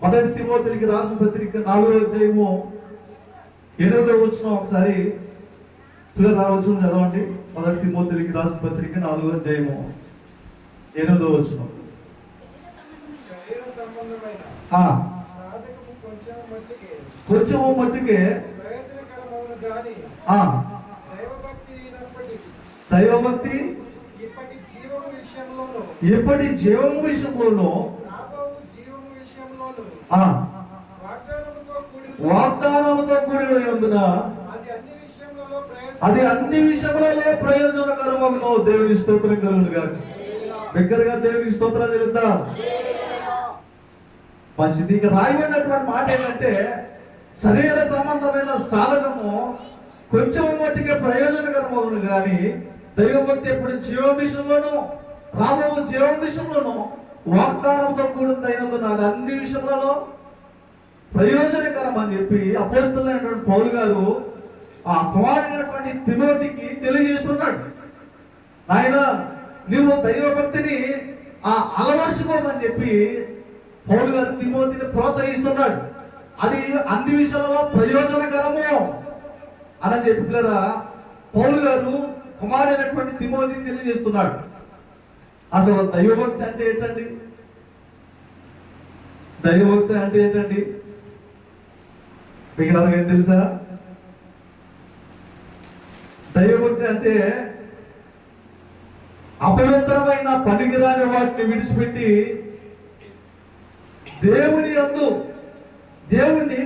మొదటి తిమోతికి రాసిన పత్రిక 4వ అధ్యాయము 8వ వచనం ఒకసారి రావచ్చు చదవండి. మొదటి తిమోతికి రాసిన పత్రిక 4వ అధ్యాయము 8వ వచనం. కొంచెము మట్టుకే దైవభక్తి ఇప్పటి జీవము విషయంలోను వాగ్దానముతో కూడినందున అది అన్ని విషయములలో ప్రయోజనకరమగును. దేవుని స్తోత్రం కలుగును గాక. దగ్గరగా దేవునికి స్తోత్రాలు చెల్లిద్దాం. మంచిది. ఇక రాయబడినటువంటి మాట ఏంటంటే, శరీర సంబంధమైన సాధకము కొంచెం మట్టికే ప్రయోజనకరమవును కానీ దైవభక్తి ఎప్పుడు జీవం విషయంలోనూ రాబో జీవం విషయంలోనూ వాగ్దానంతో కూడినదైనందున అది అన్ని విషయాలలో ప్రయోజనకరం అని చెప్పి అపోస్తలుడైనటువంటి పౌలు గారు ఆ కుమారుడైనటువంటి తిమోతికి తెలియజేస్తున్నాడు. ఆయన నీవు దైవభక్తిని అలవర్చుకోమని చెప్పి పౌలు గారు తిమోతిని ప్రోత్సహిస్తున్నాడు. అది అన్ని విషయాలలో ప్రయోజనకరము అని చెప్పారా పౌలు గారు కుమారుడైనటువంటి తిమోతిని తెలియజేస్తున్నాడు. అసలు దైవభక్తి అంటే ఏంటండి? దైవభక్తి అంటే ఏంటండి? మీకు ఎవరికైనా తెలుసా? దైవభక్తి అంటే అపవిత్రమైన పనికిరాని వాటిని విడిచిపెట్టి దేవుణ్ణి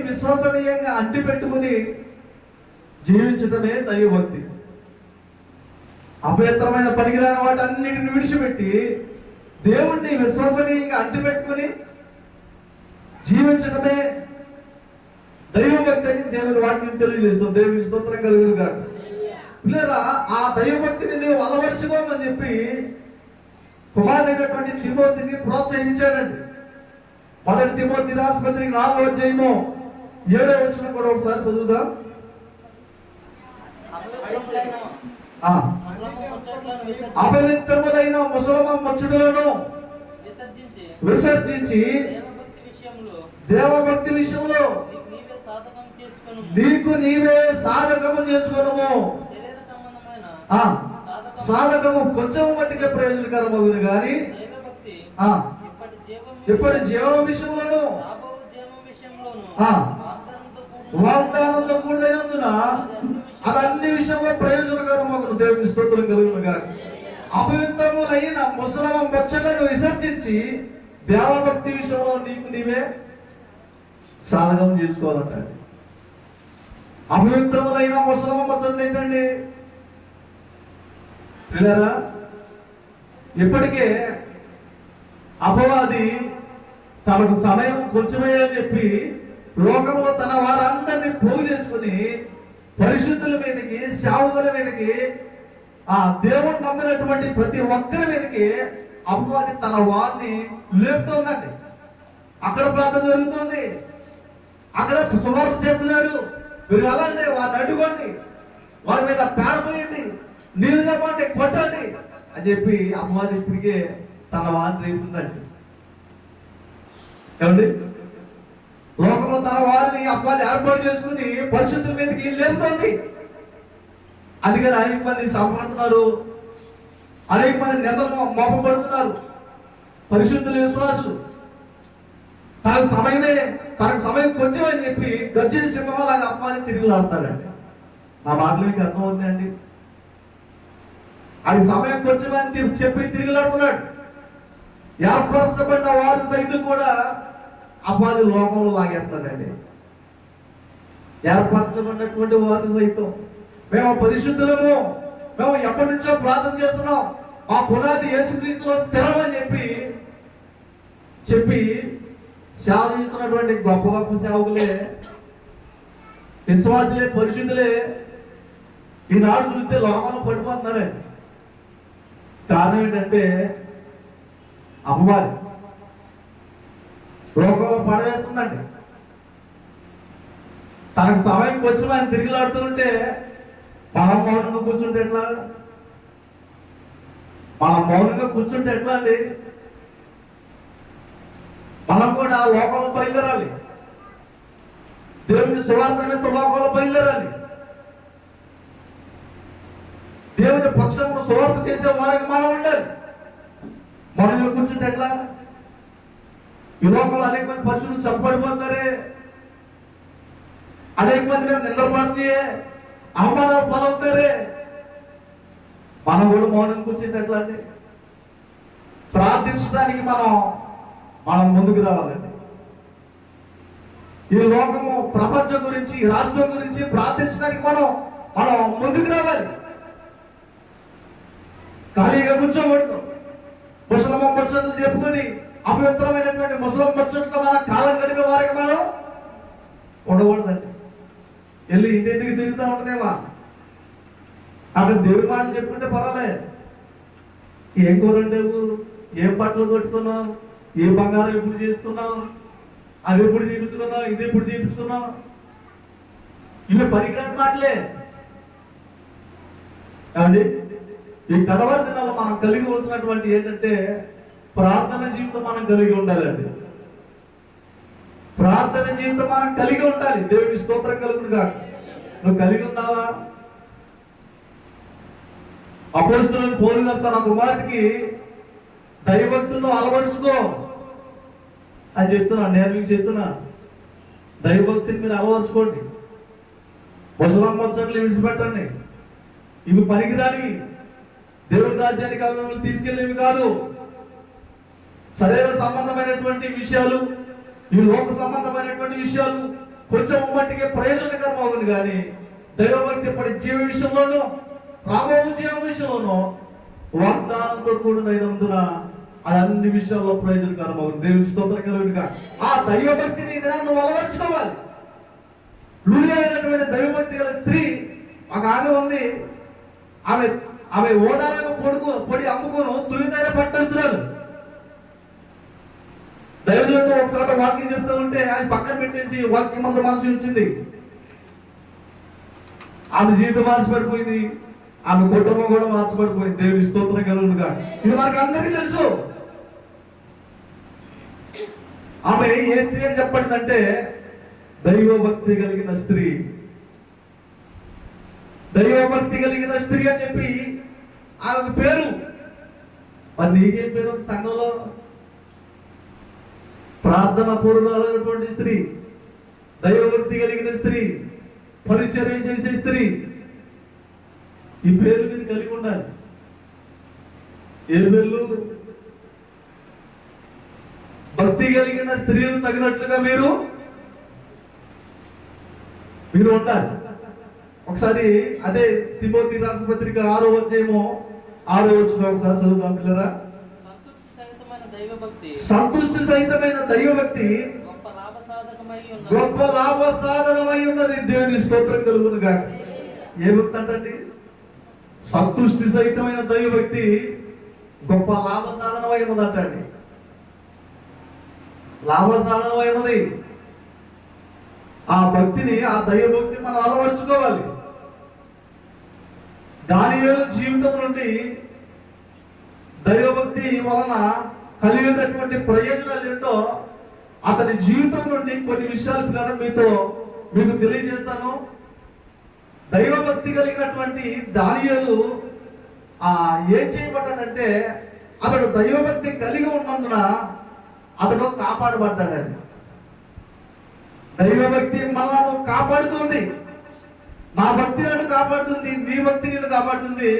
విశ్వసనీయంగా అంటి పెట్టుకుని జీవించడమే దైవభక్తి. అపవిత్రమైన పనికిరాని వాటి అన్నిటిని విడిచిపెట్టి దేవుణ్ణి విశ్వసనీయంగా అంటి పెట్టుకుని జీవించడమే దైవభక్తి అని దేవుని వాక్యం తెలియజేస్తుంది. దేవుని స్తోత్రం కలుగును గాక. లేదా ఆ దైవభక్తిని నీవు అలవర్చుకోమని చెప్పి కుమారుడైనటువంటి తిమోతిని ప్రోత్సహించాడండి. మొదటి తిమోతి రాసిన పత్రిక 4వ అధ్యాయము 7వ వచనం కూడా ఒకసారి చదువుదాం. అపవిత్రములైన ముసలమ ముచ్చటలను విసర్జించి దేవభక్తి విషయంలో నీకు నీవే సాధకము చేసుకోవడము. సాధకము కొంచెం మట్టికే ప్రయోజనకరమగును కానీ ఇప్పటి జీవం విషయంలోను వాగ్దానంతో కూడినందున అది అన్ని విషయంలో ప్రయోజనకరమగును. దేవుని స్తోత్రం కలుగును గాక. అపవిత్రములైన ముసలమ ముచ్చటలను విసర్జించి దేవభక్తి విషయంలో నీకు నీవే సాధకం చేసుకోవాలంట. అపవిత్రములైన ముసలమ ముచ్చట్లు ఏంటండి? పిల్లరా, ఇప్పటికే అపవాది తనకు సమయం కొంచెమే అని చెప్పి లోకంలో తన వారందరినీ పోగు చేసుకుని పరిశుద్ధుల మీదకి సేవకుల మీదకి దేవుడు నమ్మినటువంటి ప్రతి ఒక్కరి మీదకి అపవాది తన వారిని లేపుతోందండి. అక్కడ ప్రార్థన జరుగుతుంది, అక్కడ సువార్త చేస్తున్నారు. మీరు అలాంటి వారిని అడ్డుకోండి, వారి మీద పేడపోయండి, నీళ్ళు చెప్పండి, కొట్టండి అని చెప్పి అపవాది ఇప్పటికే తన వారిని రేపుతుందండి. ఏమండి, లోకంలో తన వారిని అపవాది ఏర్పాటు చేసుకుని పరిశుద్ధుల మీదకి లేపుతోంది. అందుకని అనేక మంది శ్రమపడుతున్నారు, అనేక మంది నిందలు మోపబడుతున్నారు. పరిశుద్ధుల విశ్వాసులు తనకు సమయం కొంచెమని చెప్పి గర్జన సింహంలాగా అపవాది తిరుగులాడతాడండి. నా మాటలు మీకు అర్థమవుతుంది అండి. అది సమయం కొంచెమని చెప్పి తిరుగులాడుతున్నాడు. ఏర్పరచబడ్డ వారు సైతం కూడా అపవాది లోకంలో లాగేస్తాడండి. ఏర్పరచబడినటువంటి వారు సైతం మేము పరిశుద్ధులము, మేము ఎప్పటి నుంచో ప్రార్థన చేస్తున్నాం, మా పునాది యేసుక్రీస్తులో స్థిరమని చెప్పి సేవ చేస్తున్నటువంటి గొప్ప గొప్ప సేవకులే, విశ్వాసులే, పరిశుద్ధులే ఈనాడు చూస్తే లోకంలో పడిపోతున్నారండి. కారణం ఏంటంటే అపవాది లోకంలో పడవేస్తుందండి. తనకు సమయం వచ్చి ఆయన తిరిగిలాడుతుంటే మనం మౌనంగా కూర్చుంటే ఎట్లా? మనం మౌనంగా కూర్చుంటే ఎట్లా అండి? మనం కూడా లోకంలో బయలుదేరాలి. దేవుని సువార్త నిమిత్తం లోకంలో బయలుదేరాలి. దేవుని పక్షంలో సువార్త చేసే వారికి మనం ఉండాలి. మనలో కూర్చుంటే ఎట్లా? ఈ లోకంలో అనేక మంది పక్షులు చంపబడిపోతారే, అనేక మంది మీద నిందపడుతాయే, అవమానాలు పాలవుతారే. మనం కూడా మౌనం కూర్చుంటే ఎట్లా అండి? ప్రార్థించడానికి మనం ముందుకు రావాలండి. ఈ లోకము, ప్రపంచం గురించి, రాష్ట్రం గురించి ప్రార్థించడానికి మనం ముందుకు రావాలి. ఖాళీగా కూర్చోకూడదు. ముసలమ్మ ముచ్చట్లు చెప్పుకొని అపవిత్రమైనటువంటి ముసలం ముచ్చట్లతో మన కాలం గడిపే వారికి మనం ఉండకూడదండి. వెళ్ళి ఇంటింటికి తిరుగుతూ ఉంటుందేమా, అక్కడ దేవుడి మాటలు చెప్పుకుంటే పర్వాలేదు. ఏం కూర ఉండేవు, ఏం బట్టలు కొట్టుకున్నావు, ఏ బంగారం ఎప్పుడు చేయించుకున్నావు, అది ఎప్పుడు చేయించుకున్నావు, ఇది ఎప్పుడు చేయించుకున్నావు, ఇవి పనికిరాని మాటలే. ఏమండి, ఈ కడవరి దినాల్లో మనం కలిగి వస్తున్నటువంటి ఏంటంటే ప్రార్థన జీవితం మనం కలిగి ఉండాలండి. ప్రార్థన జీవితం మనం కలిగి ఉండాలి. దేవుడికి స్తోత్రం కలుగునుగా. నువ్వు కలిగి ఉన్నావా? అపోస్తలుడైన పౌలు గారు తన కుమారుడికి దైవభక్తులను అలవరుచుకో అని చెప్తున్నా. నేను మీకు చెప్తున్నా, దైవభక్తిని మీరు అలవరుచుకోండి. ముసలమ్మ ముచ్చట్లు విడిచిపెట్టండి. ఇవి పనికిరానివి, దేవుని రాజ్యానికి అవి తీసుకెళ్ళేవి కాదు. శరీర సంబంధమైనటువంటి విషయాలు, ఈ లోక సంబంధమైనటువంటి విషయాలు కొంచెం మట్టికి ప్రయోజనకరం అవుతుంది. కానీ దైవభక్తి పడి జీవ విషయంలోనూ, రాబో జీవ విషయంలోనూ వాగ్దానంతో కూడినందున అది అన్ని విషయాల్లో ప్రయోజనకరం అవుతుంది. దేవుని స్తోత్రం కలుగునుగా. ఆ దైవభక్తిని నువ్వు అలవర్చుకోవాలి. లూదియా అయినటువంటి దైవభక్తి గల స్త్రీ ఒక ఆమె ఉంది. ఆమె ఓదారగా పొడి అమ్ముకోను తులిదైన పట్టస్తురాలు. దైవజనుడు ఒకసారి వాక్యం చెప్తూ ఉంటే ఆయన పక్కన పెట్టేసి వాక్యం మందు మనసు ఉంచింది. ఆమె జీవితం మార్చిపడిపోయింది, ఆమె కుటుంబం కూడా మార్చిపడిపోయింది. దేవుని స్తోత్రం కలుగునుగా. ఇది మనకు అందరికీ తెలుసు. ఆమె ఏ స్త్రీ అని చెప్పండి, దైవభక్తి కలిగిన స్త్రీ. దైవభక్తి కలిగిన స్త్రీ అని చెప్పి ఆమెకు పేరు. మరి నీకేం పేరు సంఘంలో? ప్రార్థన పూర్ణమైనటువంటి స్త్రీ, దైవభక్తి కలిగిన స్త్రీ, పరిచర్య చేసే స్త్రీ. ఈ పేరు మీరు కలిగి ఉండాలి. ఏ పేర్లు? భక్తి కలిగిన స్త్రీలు తగినట్లుగా మీరు ఉండాలి. ఒకసారి అదే తిమోతి రాసిన పత్రిక 6వ అధ్యాయము 6వ వచనం ఒకసారి చదువుదాం పిల్లరా. సంతుష్టి సహితమైన దైవభక్తి గొప్ప లాభ సాధనమై ఉన్నది. దేవుని స్తోత్రం కలుగునుగా. ఏ భక్తి అంటండి? సంతుష్టి సహితమైన దైవభక్తి గొప్ప లాభ సాధనమై ఉన్నదంటండి. లాభ సాధనమై ఉన్నది. ఆ భక్తిని, ఆ దైవభక్తిని మనం అలవర్చుకోవాలి. దానియేలు జీవితం నుండి దైవభక్తి వలన కలిగినటువంటి ప్రయోజనాలు ఏంటో అతని జీవితం నుండి కొన్ని విషయాలు పిల్లలు మీకు తెలియజేస్తాను. దైవభక్తి కలిగినటువంటి దానియేలు ఏం చేయబడ్డాడంటే, అతడు దైవభక్తి కలిగి ఉన్నందున అతడు కాపాడబడ్డాడండి. దైవభక్తి మనల్ని కాపాడుతుంది. నా భక్తి నన్ను కాపాడుతుంది, నీ భక్తి నిన్ను కాపాడుతుంది.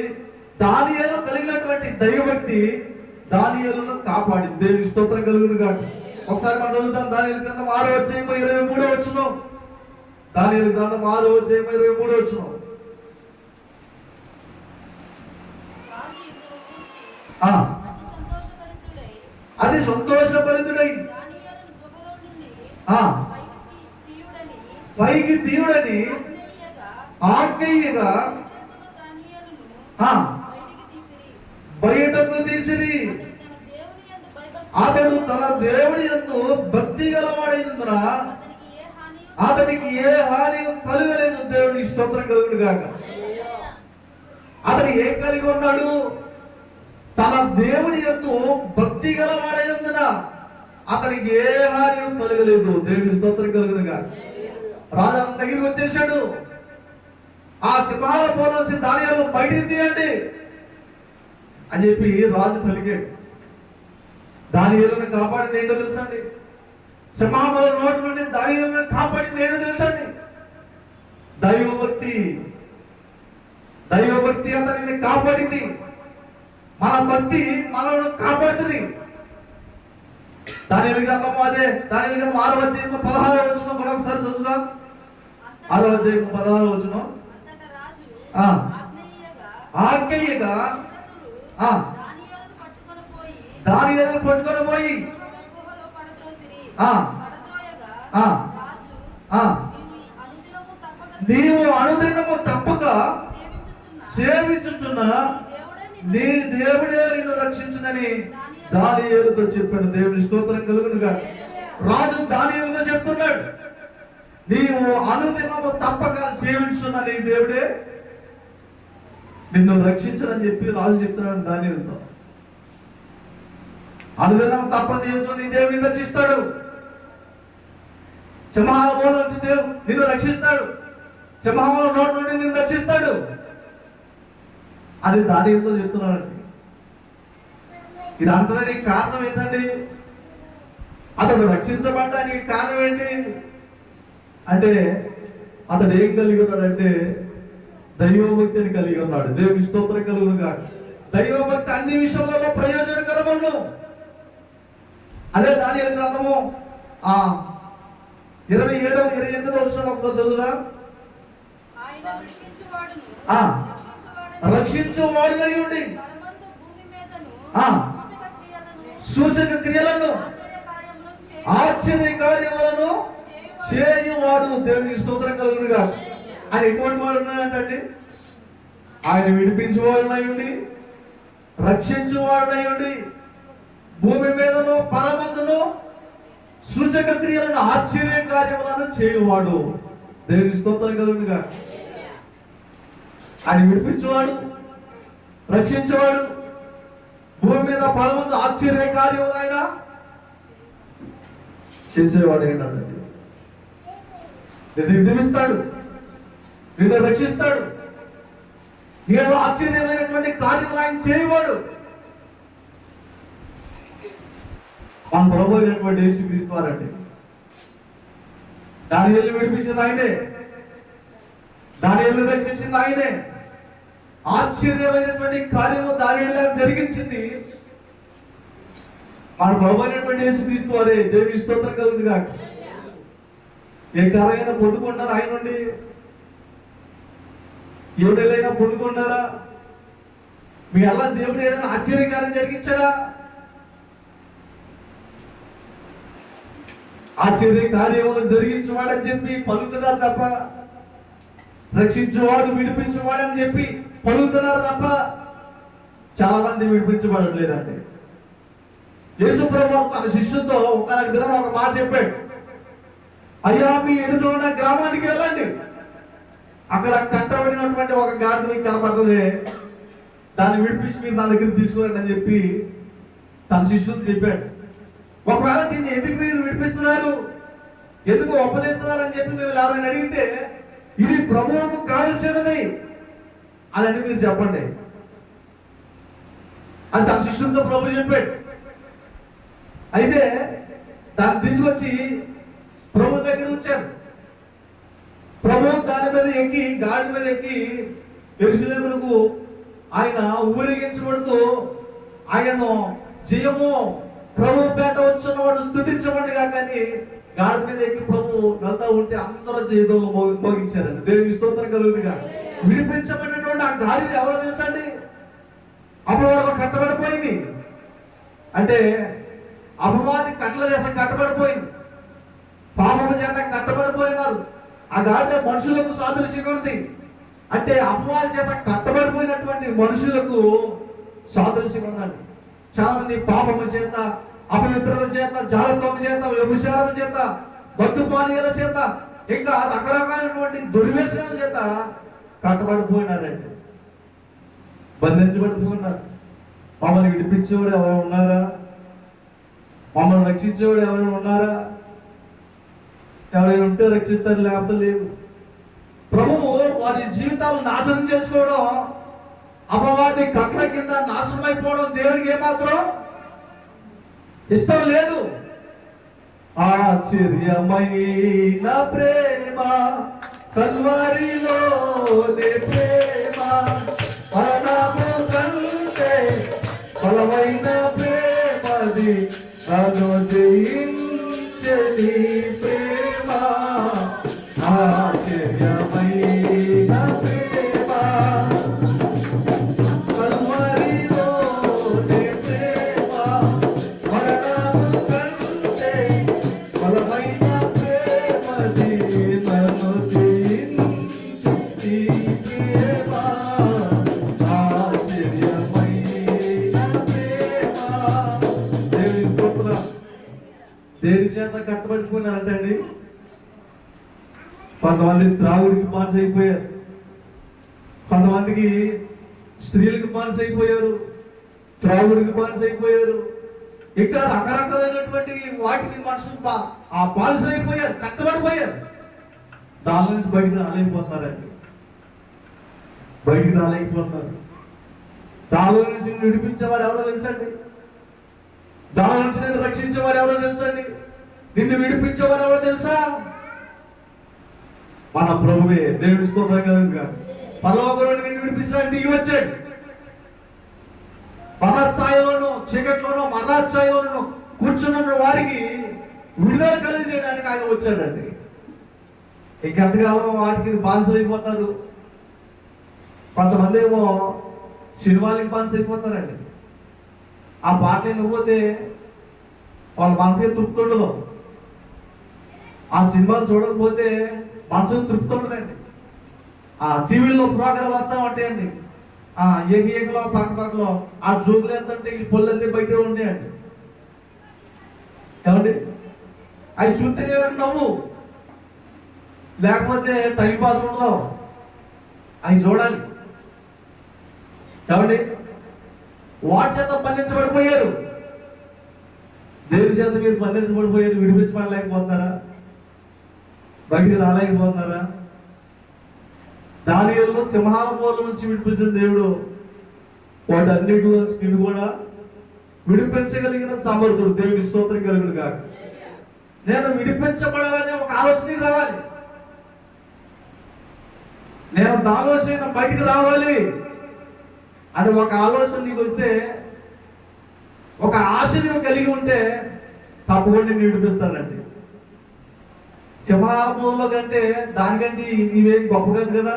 దానియేలు కలిగినటువంటి దైవభక్తి దానియేలును కాపాడింది. దేవుని స్తోత్రం కలుగునుగా. ఒకసారి మనం చదువుతాం. దానియేలు గ్రంథం 6వ అధ్యాయం 23వ వచనం. దానియేలు గ్రంథం 6వ అధ్యాయం 23వ వచనం. అది సంతోషభరితుడై పైకి తీయుడని ఆజ్ఞయ్యగా బయటకు తీసిరి. అతడు తన దేవుడి యందు భక్తి గలవాడైనందున అతనికి ఏ హాని కలుగలేదు. దేవుని స్తోత్రం కలుగును గాక. అతడు ఏం కలిగి ఉన్నాడు? తన దేవుడి యందు భక్తి గలవాడైనందున అతనికి ఏ హాని కలగలేదు. దేవుని స్తోత్రం కలుగునుగా. రాజు అతని దగ్గరికి వచ్చేసాడు. ఆ సింహాల పోలు వచ్చి దానియేలు బయటికి తీయండి అని చెప్పి రాజు పలికాడు. దానియేలుని కాపాడింది ఏంటో తెలుసండి? సింహాల నోటి నుండి దానియేలుని కాపాడింది ఏంటో తెలుసండి? దైవభక్తి. దైవభక్తి అతనిని కాపాడింది. మన భక్తి మనల్ని కాపాడుతుంది. దానియేలు గ్రంథము అదే. దానియేలు గ్రంథం 6వ అధ్యాయం 16వ వచనం కూడా ఒకసారి చదువుదాం. 6వ అధ్యాయం 16వ వచనం. ఆజ్ఞయ్యగా దానియేలును పట్టుకొని పోయి నీవు అనుదినము తప్పక సేవించుచున్న నీ దేవుడే నిన్ను రక్షించునని దానియేలుతో చెప్పాడు. దేవుని స్తోత్రం కలుగునుగా. రాజు దానియేలుతో చెప్తున్నాడు, నీవు అనుదినము తప్పక సేవించున్న నీ దేవుడే నిన్ను రక్షించడని చెప్పి రాజు చెప్తున్నాడు దానియేలుతో. అనుదినం తప్ప సేవించున్న నీ దేవుడు నిన్ను రక్షిస్తాడు. సింహాల నోటి నుంచి దేవుడు నిన్ను రక్షిస్తాడు. సింహాల నోటి నుండి నిన్ను రక్షిస్తాడు అని దానియేలుతో చెప్తున్నాడండి. ఇది అంతదానికి కారణం ఏంటండి? అతడు రక్షించబడ్డానికి కారణం ఏంటి అంటే, అతడు ఏం కలిగి ఉన్నాడంటే దైవభక్తిని కలిగి ఉన్నాడు. దేవుని స్తోత్రం కలుగునుగా. దైవభక్తి అన్ని విషయాలలో ప్రయోజనకరమును. అదే దానియేలు గ్రంథము 27వ 28వ వచనం ఒకసారి చదువుదాం. రక్షించువాడునై ఉండి సూచక క్రియలను ఆశ్చర్య కార్యములను చేయువాడు. దేవునికి స్తోత్రం కలుగునుగా. ఆయన ఎటువంటి వాడు ఉన్నాడంటే, ఆయన విడిపించువాడునై ఉండి రక్షించువాడునై ఉండి భూమి మీదను పరమందును సూచక క్రియలను ఆశ్చర్య కార్యములను చేయువాడు. దేవునికి స్తోత్రం కలుగునుగా. ఆయన విడిపించేవాడు, రక్షించేవాడు, భూమి మీద పరమందు ఆశ్చర్య కార్యములు ఆయన చేసేవాడు. ఏంటంటే నిన్ను విడిపిస్తాడు, నిన్ను రక్షిస్తాడు, నేను ఆశ్చర్యమైనటువంటి కార్యములు ఆయన చేయవాడు. మన ప్రభు అయినటువంటి యేసుక్రీస్తు వారండి. దానియేలును విడిపించింది ఆయనే, దానియేలును రక్షించింది ఆయనే. ఆశ్చర్యమైనటువంటి కార్యము దానియేలు జరిగించింది మన ప్రభు అయినటువంటి యేసుక్రీస్తు వారే. దేవుని స్తోత్రం కలుగునుగా. ఏ కార్యమైనా పొందుకుంటారా ఆయన నుండి? ఎవరైనా పొందుకుంటారా? మీ అలా దేవుడు ఏదైనా ఆశ్చర్యకార్యం జరిగించాడా? ఆశ్చర్య కార్యములు జరిగించేవాడని చెప్పి పలుకుతున్నారు తప్ప, రక్షించేవాడు విడిపించేవాడని చెప్పి పలుకుతున్నారు తప్ప చాలా మంది విడిపించబడట్లేదండి. యేసు ప్రభువు తన శిష్యులతో ఒక దినం ఒక మాట చెప్పాడు, అయ్యా మీ ఎదుట గ్రామానికి వెళ్ళండి, అక్కడ కట్టబడినటువంటి ఒక గాడిద మీకు కనపడుతుంది, దాన్ని విడిపించి మీరు నా దగ్గర తీసుకురండి అని చెప్పి తన శిష్యులతో చెప్పాడు. ఒకవేళ దీన్ని ఎందుకు మీరు విడిపిస్తున్నారు, ఎందుకు ఉపదేస్తున్నారు అని చెప్పి మేము ఎవరైనా అడిగితే, ఇది ప్రభువుకు కావలసినది అని మీరు చెప్పండి అని తన శిష్యులతో ప్రభు చెప్పాడు. అయితే దాన్ని తీసుకొచ్చి ప్రభు దగ్గర ఉంచారు. ప్రభు దాని మీద ఎక్కి, గాడి మీద ఎక్కి యెరూషలేమునకు ఆయన ఊరేగించబడుతూ ఆయనను జయము ప్రభు పేట వచ్చున్నవాడు స్తుతించబడిగా కానీ గాడి మీద ఎక్కి ప్రభు వెళ్తా ఉంటే అందరూ జయదోలు మోగించారండి. దేవుని స్తోత్రం కలుగునుగా. విడిపించబడినటువంటి ఆ గాడి ఎవరో తెలుసండి? అప్పుడు వరకు కట్టబడిపోయింది. అంటే అపవాది కట్టల చేత కట్టబడిపోయింది, పాపము చేత కట్టబడిపోయినారు. ఆ గాడిద మనుషులకు సాదృశ్యంగా ఉంది. అంటే అపవాది చేత కట్టబడిపోయినటువంటి మనుషులకు సాదృశ్యంగా ఉందండి. చాలా మంది పాపము చేత, అపవిత్రత చేత, జాలత్వం చేత, వ్యభిచారం చేత, మద్యపానీయాల చేత, ఇంకా రకరకాలైనటువంటి దుర్వ్యసనాల చేత కట్టబడిపోయినారండి, బంధించబడిపోయినారు. మమ్మల్ని విడిపించేవాడు ఎవరు ఉన్నారా? మమ్మల్ని రక్షించేవాడు ఎవరైనా ఉన్నారా? ఎవరైనా ఉంటే రక్షిస్తారు, లేకపోతే లేదు. ప్రభువు వారి జీవితాలు నాశనం చేసుకోవడం, అపవాది కట్ల కింద నాశనం అయిపోవడం దేవుడికి ఏమాత్రం ఇష్టం లేదు. ఆశ్చర్యమైన ప్రేమ కల్వరిలోని ప్రేమ, మరణము కంటే బలమైన ప్రేమది, నన్ను జయించని ప్రేమ. ఆశ్చర్యమైన ప్రేమ కల్వరిలోని ప్రేమ, మరణము కంటే బలమైన ప్రేమది, నన్ను జయించని ప్రేమ. ఆశ్చర్యమైన ప్రేమ. దేవుని స్తోత్రం. దేని చేత కట్టబడిపోయినారంటండి? కొంతమంది త్రాగుడికి బానిస అయిపోయారు, కొంతమందికి స్త్రీలకు బానిస అయిపోయారు, త్రాగుడికి బానిస అయిపోయారు, ఇంకా రకరకాలైనటువంటి వాటికి మనుషులు ఆ బానిస అయిపోయారు, కట్టబడిపోయారు. దాని నుంచి బయటికి రాలేకపోతున్నారండి, బయటికి రాలేకపోతున్నారు. దాని నుంచి విడిపించేవారు ఎవరో తెలుసండి? దాని నుంచి నేను రక్షించేవారు ఎవరో తెలుసండి? నిన్ను విడిపించేవారు ఎవరో తెలుసా? మన ప్రభువే. దేవుని స్తోత్రం కలుగుగా. పరలోకంలో నిన్ను విడిపించడానికి దిగి వచ్చాడు. మరణఛాయలోనూ చీకట్లోనూ మరణఛాయలోనూ కూర్చున్న వారికి విడుదల కలిగజేయడానికి ఆయన వచ్చాడండి. ఇంకెంతకాలం వాటికి బానిసలు అయిపోతారు. కొంతమంది ఏమో సినిమాలకి బానిస అయిపోతారండి. ఆ పాటలు వినకపోతే వాళ్ళ మనసుకి తృప్తి ఉండదు, ఆ సినిమాలు చూడకపోతే మనసుకు తృప్తి ఉండదండి. ఆ టీవీలో ప్రోగ్రాం వస్తా ఉంటాయండి, ఏకలో పక్కలో ఆ జోకులు ఎంత అంటే ఈ పొల్లంతా బయట ఉండేయండి. ఏమండి? అవి చూస్తేనే నవ్వు, లేకపోతే టైం పాస్ ఉండదు. అవి చూడాలి. ఏమండి? వాటి చేత బంధించబడిపోయారు. దేవుని చేత మీరు బంధించబడిపోయారు. విడిపించబడలేకపోతున్నారా? బయటికి రాలేకపోతున్నారా? దానియేలును సింహాల బోర్ల నుంచి విడిపించిన దేవుడు వాటన్నిటిలో నిన్ను కూడా విడిపించగలిగిన సమర్థుడు. దేవుని స్తోత్రం కలుగును గాక. నేను విడిపించబడాలనే ఒక ఆలోచన రావాలి, నేను దానిలోసైనా బయటికి రావాలి అని ఒక ఆలోచన నీకు వస్తే, ఒక ఆశ నీవు కలిగి ఉంటే తప్పకుండా నేను విడిపిస్తానండి. సింహాలములో కంటే దానికంటే నీవేం గొప్ప కాదు కదా.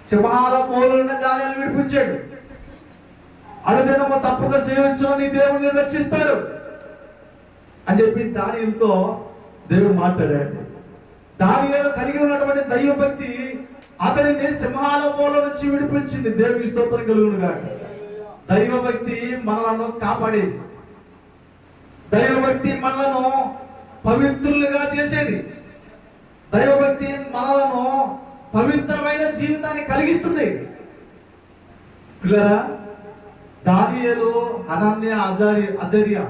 సింహాల మూలనే దానిని విడిపించాడు. అనుదినము తప్పక సేవించు, నీ దేవుడిని రక్షిస్తాడు అని చెప్పి దానితో దేవుడు మాట్లాడాడు. దానియేలు కలిగి ఉన్నటువంటి దైవభక్తి అతనిని సింహాల మూల నుంచి విడిపించింది. దేవునికి స్తోత్రం కలుగును గాక. దైవభక్తి మనలను కాపాడేది, దైవభక్తి మనలను పవిత్రులుగా చేసేది, దైవభక్తి మనలను పవిత్రమైన జీవితాన్ని కలిగిస్తుంది. పిల్లరా, దానియేలు, హనన్య, అజర్యా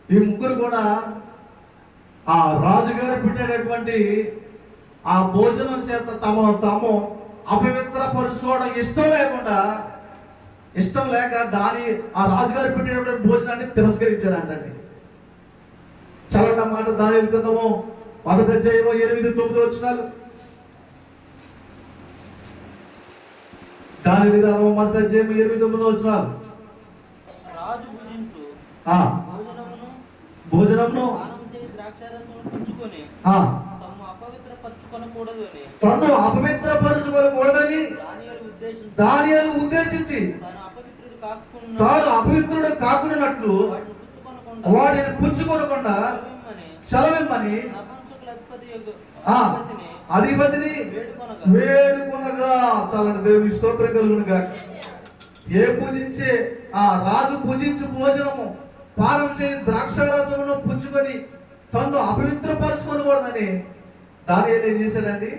ఈ ముగ్గురు కూడా ఆ రాజుగారు పెట్టేటటువంటి ఆ భోజనం చేత తమను తాము అపవిత్రపరుచుకోవడం ఇష్టం లేక ఆ రాజుగారు పెట్టేటటువంటి భోజనాన్ని తిరస్కరించారంటండి. చల్లట మాట దానియేలు గ్రంథము 1వ అధ్యాయము 8-9 వచనాలు. దానియేలు గ్రంథము 1వ అధ్యాయము 8-9 వచనాలు. రాజు భుజించు భోజనమును తన్ను అపవిత్రపరచుకోకూడదని దానియేలు ఉద్దేశించి తాను అపవిత్రుడు కాకున్నట్లు వాడిని పుచ్చుకొనకుండా సెలవిమ్మని అధిపతిని వేడుకొనగా. చాలండి. దేవుని స్తోత్రం కలుగునుగా. రాజు పూజించు భోజనము పానం చేయి ద్రాక్షారసమును పుచ్చుకొని తను అపవిత్రపరచుకోకూడదని దానియేలు ఏం చేశాడండి?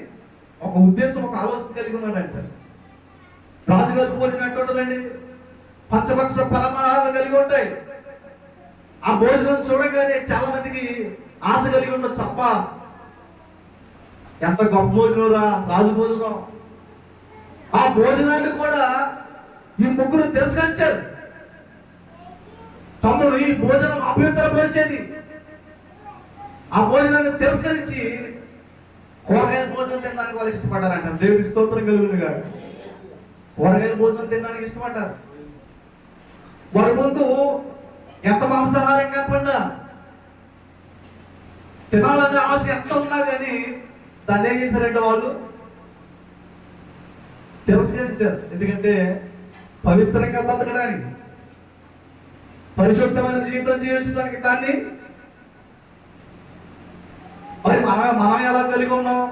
ఒక ఉద్దేశం, ఒక ఆలోచన కలిగి ఉన్నాడంట. రాజుగారి భోజనం ఎట్టుంటుందండి? పంచపక్ష పరమాణాలు కలిగి ఉంటాయి. ఆ భోజనం చూడగానే చాలా మందికి ఆశ కలిగి ఉండొచ్చు, అబ్బా ఎంత గొప్ప భోజనం రా, రాజు భోజనం. ఆ భోజనాన్ని కూడా ఈ ముగ్గురు తిరస్కరించారు. తమ్ముడు ఈ భోజనం అపవిత్రపరిచేది. ఆ భోజనాన్ని తిరస్కరించి కూరగాయల భోజనం తినడానికి వాళ్ళు ఇష్టపడ్డారంట. దేవుడి స్తోత్రం కలుగును గాక. కూరగాయల భోజనం తినడానికి ఇష్టపడ్డారు. వారి ముందు ఎంత మాంసాహారం కాకుండా తినాలనే ఆశ ఎంత ఉన్నా కానీ దాన్ని ఏం చేశారంటే వాళ్ళు తిరస్కరించారు. ఎందుకంటే పవిత్రంగా బతకడానికి, పరిశుద్ధమైన జీవితం జీవించడానికి దాన్ని మరి మనం ఎలా కలిగి ఉన్నాం,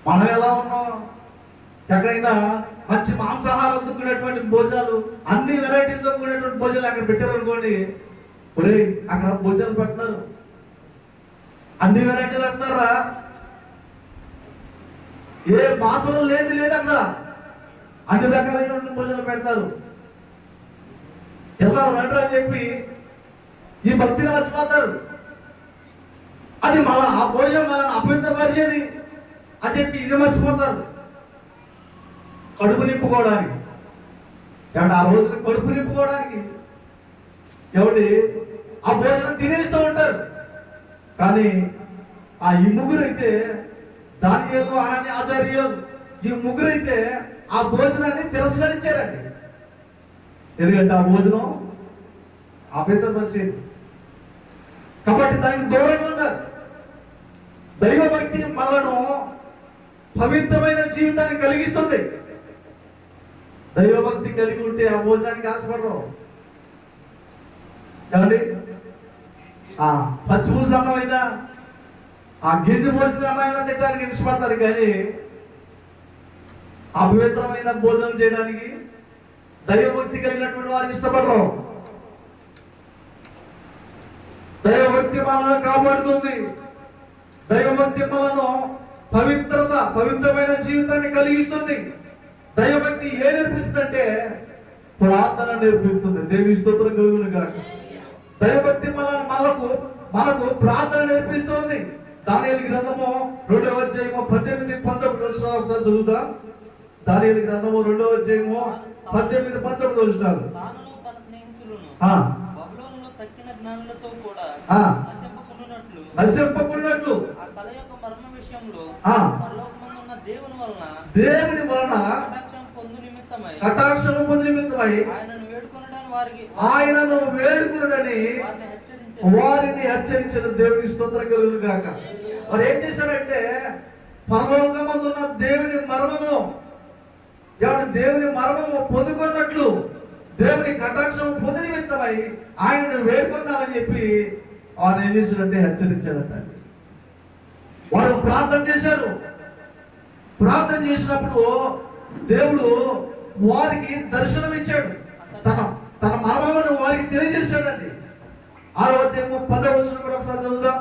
మనం ఎలా ఉన్నాం? ఎక్కడైనా మంచి మాంసాహారం దొక్కునేటువంటి భోజనాలు, అన్ని వెరైటీలు దొక్కునేటువంటి భోజనాలు అక్కడ పెట్టారు అనుకోండి, ఒరే అక్కడ భోజనాలు పెడుతున్నారు, అన్ని వెరైటీలు వేస్తున్నారా, ఏ మాంసం లేదు అక్కడ అన్ని రకాలైనటువంటి భోజనాలు పెడతారు. ఎలా రండి అని చెప్పి ఈ భక్తిని మర్చిపోతారు. అది ఆ భోజనం మనల్ని అపవిత్రపరిచేది అని చెప్పి ఇది మర్చిపోతారు. కడుపు నింపుకోవడానికి, ఏమంటే ఆ రోజున కడుపు నింపుకోవడానికి ఎవడి ఆ భోజనం తినేస్తూ ఉంటారు. కానీ ఈ ముగ్గురు అయితే, దానియేలు, అననీయ, అజర్యలు, ఈ ముగ్గురు అయితే ఆ భోజనాన్ని తిరస్కరించారండి. ఎందుకంటే ఆ భోజనం అపవిత్రపరిచేది కాబట్టి దానికి దూరంగా ఉన్నారు. దైవభక్తి మనలను పవిత్రమైన జీవితాన్ని కలిగిస్తుంది. దైవభక్తి కలిగి ఉంటే ఆ భోజనానికి ఆశపడరు. ఏమండి, పచ్చి పులుసు అన్నమైనా, ఆ గింజ పోసిన అన్నమైనా తినడానికి ఇష్టపడతారు. కానీ అపవిత్రమైన భోజనం చేయడానికి దైవభక్తి కలిగినటువంటి వారు ఇష్టపడరు. దైవభక్తి మనల్ని కాపాడుతుంది. దైవభక్తి మనను పవిత్రమైన జీవితాన్ని కలిగిస్తుంది. దైవభక్తి ఏ నేర్పిస్తుందంటే ప్రార్థన నేర్పిస్తుంది. దేవుని స్తోత్రం కలుగును గాక. దైవభక్తి మనకు ప్రార్థన నేర్పిస్తుంది. దానియేలు గ్రంథము 2వ అధ్యాయము 18-19 వచనాలు ఒకసారి చదువుతా. దానియేలు గ్రంథము 2వ అధ్యాయము 18-19 వచనాలు. తానును తన స్నేహితులను బబులోనులో తక్కిన జ్ఞానులతో కూడా నశింపకున్నట్లు ఆ కల యొక్క మర్మ విషయంలో పరలోకమందున్న దేవుని వలన కటాక్షము పొందు నిమిత్తమై ఆయనను వేడుకొనుడని వారిని హెచ్చరించిన దేవుని స్తోత్రం కలుగును గాక. వారు ఏం చేశారంటే పరలోకమందున్న దేవుని మర్మము పొందుకున్నట్లు, దేవుని కటాక్షము పొందు నిమిత్తమై ఆయనను వేడుకుందామని చెప్పి వారు ఏం చేశారంటే హెచ్చరించారంట. వాళ్ళు ప్రార్థన చేశారు. ప్రార్థన చేసినప్పుడు దేవుడు వారికి దర్శనం ఇచ్చాడు. తన మర్మమును వారికి తెలియజేశాడండి. 6వ అధ్యాయము 10వ వచనం కూడా ఒకసారి చదువుదాం.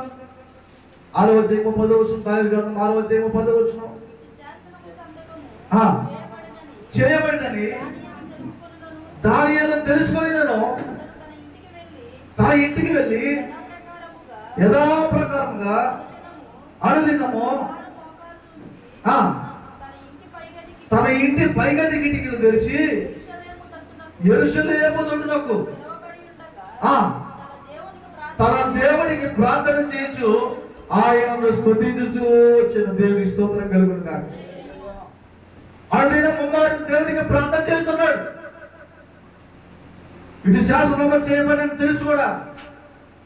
6వ అధ్యాయము 10వ వచనం, దానియేలు గ్రంథం 6వ అధ్యాయము 10వ వచనం. చేయబడినని దానియేలు తెలుసుకొనినను తన ఇంటికి వెళ్ళి యథాప్రకారముగా అనుదినము తన ఇంటి పైగది కిటికీలు తెరిచి యెరూషలేము తట్టునకు తన దేవునికి ప్రార్థన చేయొచ్చు, ఆయనను స్తుతించుచు వచ్చిన దేవుని స్తోత్రం కలుగును గాక. అనుదినం ముమ్మారు దేవునికి ప్రార్థన చేస్తున్నాడు. ఇటు శాసనం చేయబడిన తెలుసు కూడా,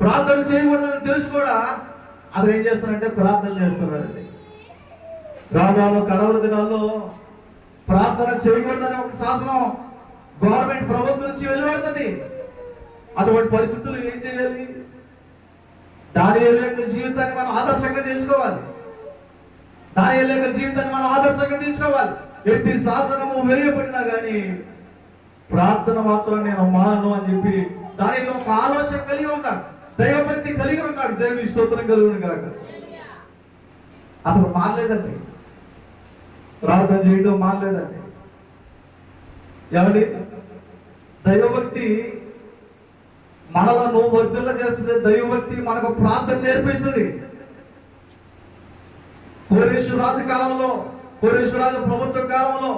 ప్రార్థన చేయకూడదని తెలుసు కూడా, అతను ఏం చేస్తున్నాడంటే ప్రార్థన చేస్తున్నాడండి. రాను కడవరి దినాల్లో ప్రార్థన చేయకూడదని ఒక శాసనం గవర్నమెంట్ ప్రభుత్వం నుంచి వెలువడుతుంది. అటువంటి పరిస్థితులు ఏం చేయాలి? దానియేలు యొక్క జీవితాన్ని మనం ఆదర్శంగా తీసుకోవాలి. దానియేలు యొక్క జీవితాన్ని మనం ఆదర్శంగా తీసుకోవాలి. ఎట్టి శాసనము వేయబడినా కానీ ప్రార్థన మాత్రం నేను మానను అని చెప్పి దానిలో ఒక ఆలోచన కలిగి ఉన్నాడు, దైవభక్తి కలిగి ఉన్నాడు. దేవుని స్తోత్రం కలుగును గాక. అతను మానలేదండి, ప్రార్థన చేయడం మానలేదండి. ఏమండి, దైవభక్తి మనలను వర్ధిల్ల చేస్తుంది. దైవభక్తి మనకు ప్రార్థన నేర్పిస్తుంది. కోరేషు రాజు కాలంలో, కోరేషు రాజు ప్రభుత్వ కాలంలో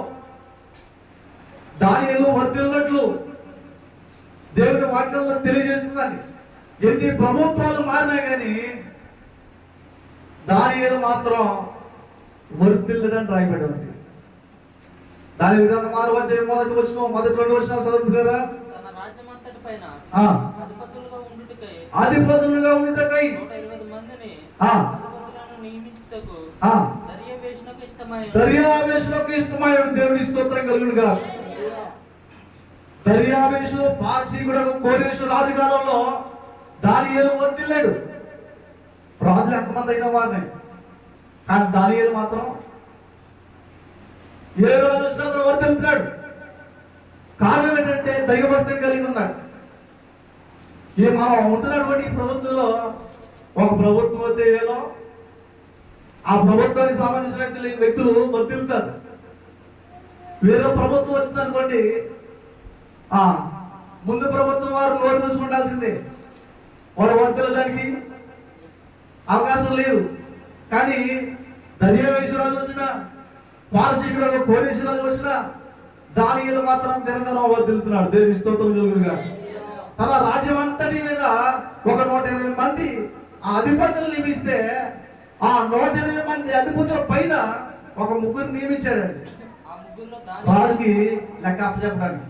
దానియేలు వర్ధిల్లినట్లు దేవుని వాక్యంలో తెలియజేస్తుందని. ఎన్ని ప్రభుత్వాలు మారినా కానీ దానియేలు మాత్రం వర్ధిల్లడని రాయబడి ఉంది. దాని విధంగా మొదటి వచ్చిన మొదటి 2 వచనాలు చదువుతారా? అధిపతులుగా ఉండుటకై 120 మందిని నియమించుటకు దర్యావేషులకు ఇష్టమాయుడు దేవుని స్తోత్రం కలుగునుగా. దర్యావేషు పారసీకుడకు కోరేషు రాజుకాలంలో దానియేలు వర్ధిల్లాడు. రాజులు ఎంతమంది అయినా వారిని, కానీ దానియేలు మాత్రం ఏ రోజు వచ్చినా వర్ధిల్లుతున్నాడు. కారణం ఏంటంటే దైవభక్తి కలిగి ఉన్నాడు. ఈ మనం ఉంటున్నటువంటి ప్రభుత్వంలో ఒక ప్రభుత్వం వస్తే ఏదో ఆ ప్రభుత్వానికి సంబంధించిన వ్యక్తులు వర్ధిల్లుతారు. వేరే ప్రభుత్వం వచ్చిందనుకోండి, ముందు ప్రభుత్వం వారు నోరు మూసుకుంటాల్సిందే, వారు వర్ధిల్లడానికి అవకాశం లేదు. కానీ దర్యావేషురాజు వచ్చిన, పారసీకుడు కోరేషురాజు వచ్చిన దానియేలు మాత్రం దినదినం వర్ధిల్లుతున్నాడు. దేవుని స్తోత్రం కలుగునుగా. తన రాజ్యం అంతటి మీద ఒక 120 మంది ఆ అధిపతులు నియమిస్తే ఆ 120 మంది అధిపతుల పైన ఒక 3 నియమించాడండి రాజుకి లెక్క అప్పచెప్పడానికి.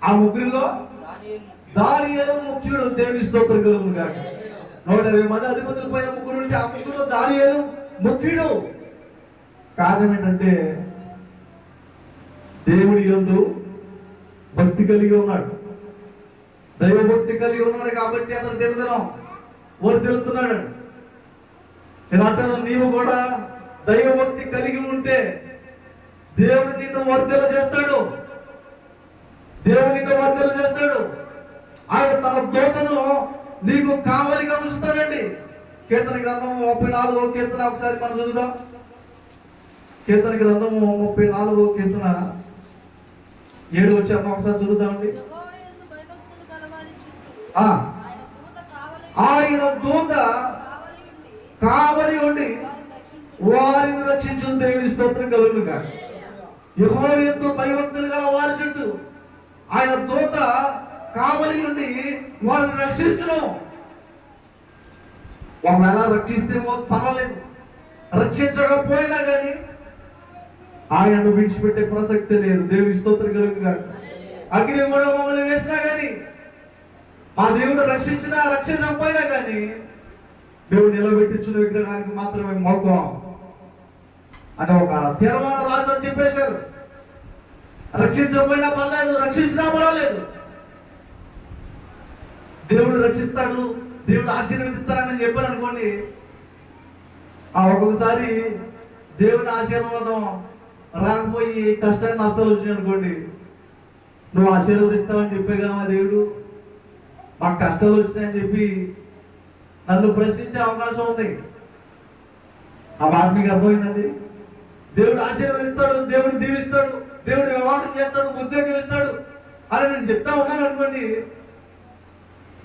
ఆ 3లో దానియేలు ముఖ్యుడు. దేవుని స్తోత్రం కలుగునుగా. 120 మంది అధిపతుల పైన 3 ఉంటే ఆ 3లో దానియేలు ముఖ్యుడు. కారణం ఏంటంటే దేవుడి యందు భక్తి కలిగి ఉన్నాడు, దైవభక్తి కలిగి ఉన్నాడు. కాబట్టి అతను దినదినం వర్ధిల్లుతున్నాడు. నేను అంటాను, నీవు కూడా దైవభక్తి కలిగి ఉంటే దేవుడు నిన్ను వర్ధిల్ల చేస్తాడు. దేవుడు నిన్ను వర్ధిల్ల చేస్తాడు. ఆయన తన దూతను నీకు కావలిగా ఉంచుతాడండి. కీర్తన గ్రంథము 34వ కీర్తన ఒకసారి మనం చదువుదాం. కీర్తన గ్రంథము 34వ కీర్తన 7వ వచనం ఒకసారి చదువుదామండి. ఆయన దూత కావలి ఉండి వారిని రక్షించిన దేవుని స్తోత్రం కలుగునుగా. యెహోవా యందు భయభక్తులు గల వారి చుట్టూ ఆయన దూత కావలి ఉండి వారిని రక్షిస్తును. ఒకవేళ రక్షిస్తే పర్వాలేదు, రక్షించకపోయినా కానీ ఆయనను విడిచిపెట్టే ప్రసక్తి లేదు. దేవుని స్తోత్రం కలుగునుగా. అగ్ని కూడా మమ్మల్ని వేసినా కానీ, మా దేవుడు రక్షించినా రక్షించకపోయినా కానీ దేవుడు నిలబెట్టించిన విగ్రహానికి మాత్రమే మొక్కం అంటే ఒక తీర్మాన రాజు అని చెప్పేశారు. రక్షించకపోయినా పర్లేదు, రక్షించినా పర్వాలేదు, దేవుడు రక్షిస్తాడు, దేవుడు ఆశీర్వదిస్తాడని చెప్పారు అనుకోండి. ఒక్కొక్కసారి దేవుని ఆశీర్వాదం రాకపోయి కష్టాన్ని నష్టాలు వచ్చినాయి అనుకోండి, నువ్వు ఆశీర్వదిస్తావని చెప్పే కదా మా దేవుడు, మాకు కష్టాలు వచ్చినాయని చెప్పి నన్ను ప్రశ్నించే అవకాశం ఉంది. ఆ మాట మీకు అర్థమైందండి. దేవుడు ఆశీర్వదిస్తాడు, దేవుడు దీవిస్తాడు, దేవుడు వివాహం చేస్తాడు, ఉద్యోగం ఇస్తాడు అని నేను చెప్తా ఉన్నాను అనుకోండి.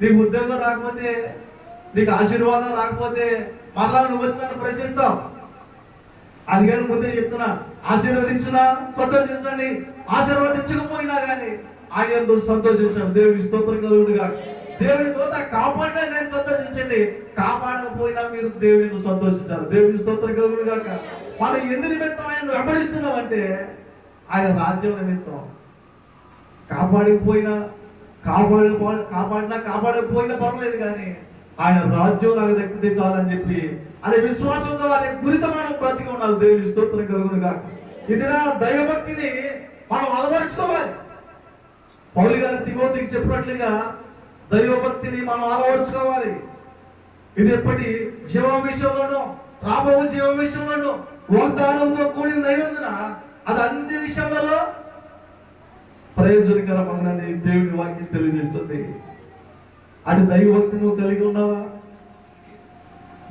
నీకు ఉద్యోగం రాకపోతే, నీకు ఆశీర్వాదం రాకపోతే మరలా నువ్వు వచ్చి నన్ను ప్రశ్నిస్తావు. అందుకని ముందే చెప్తున్నా, ఆశీర్వదించినా సంతోషించండి, ఆశీర్వదించకపోయినా కానీ ఆయన సంతోషించండి. దేవుని స్తోత్రం కలుగునుగా. దేవుని దూత కాపాడినా కానీ సంతోషించండి, కాపాడకపోయినా మీరు దేవుని సంతోషించాలి. దేవుని స్తోత్రం కలుగునుగా. మనం ఎందు నిమిత్తం ఆయన వెంబడిస్తున్నామంటే ఆయన రాజ్యం నిమిత్తం. కాపాడకపోయినా కాపాడకపోయినా పర్వాలేదు, కానీ ఆయన రాజ్యం నాకు దక్కితే చాలని చెప్పి అదే విశ్వాసంతో అనే గురిత మనం బ్రతికి ఉండాలి. దేవుని స్తోత్రం కలుగునుగా. ఇది నా దైవభక్తిని మనం అలవరుచుకోవాలి. పౌలు గారు తిమోతికి చెప్పినట్లుగా దైవభక్తిని మనం అలవరుచుకోవాలి. ఇది ఎప్పటి జీవం విషయంలోనూ రాబో జీవం విషయంలోనూ వాగ్దానంతో కూడిన అయినందున అది అన్ని విషయంలో ప్రయోజనకరమని దేవుని వాక్యం తెలియజేస్తుంది. అది దైవభక్తి నువ్వు కలిగి ఉన్నావా?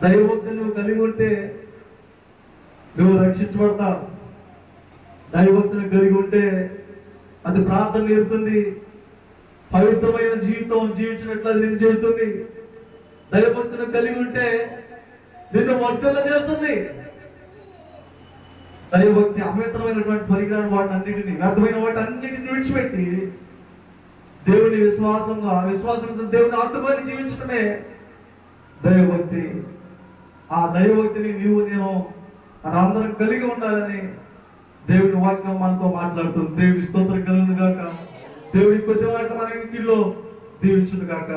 దైవభక్తి నువ్వు కలిగి ఉంటే నువ్వు రక్షించబడతావు. దైవభక్తిని కలిగి ఉంటే అది ప్రార్థన నేర్పుతుంది, పవిత్రమైన జీవితం జీవించినట్లు అది నిన్ను చేస్తుంది. దైవభక్తిని కలిగి ఉంటే నిన్ను వర్తిల్ల చేస్తుంది. దైవభక్తి అపవిత్రమైనటువంటి పరిజ్ఞానం వాటిని అన్నిటిని, వ్యర్థమైన వాటి అన్నిటిని విడిచిపెట్టి దేవుని విశ్వాసంతో దేవుని ఆత్మని జీవించడమే దైవభక్తి. ఆ దైవభక్తిని నేను అందరం కలిగి ఉండాలని దేవుని వాక్యం మనతో మాట్లాడుతుంది. దేవుడి స్తోత్రం కలుగును గాక. దేవుడి కొద్ది మాట మన ఇంటిలో దీవించును గాక.